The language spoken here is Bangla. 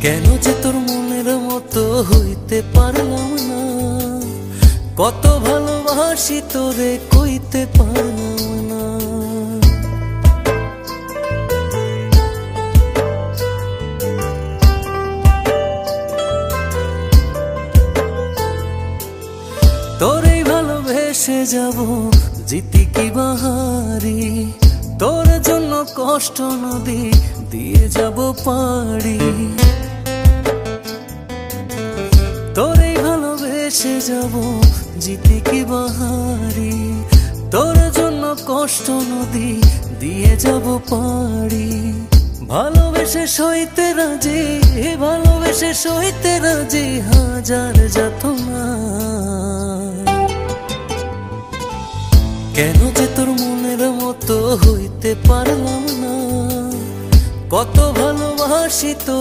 কেন যে তোর মনের মতো হইতে পারলাম না, কত ভালোবাসি তোরে কইতে পারলাম না। তোরেই ভালোবেসে যাব জিতি কি বাহারি, তোর জন্য কষ্ট নদী দিয়ে যাব পাড়ি। তোরেই ভালোবেসে যাব জিতি কি বাহারি, তোর জন্য কষ্ট নদী দিয়ে যাব পাড়ি। ভালোবেসে সইতে রাজি, ভালোবেসে সইতে রাজি হাজার যাতনা। কেন যে তোর মনের মতো হইতে পারলাম না, কত ভালোবাসি তোর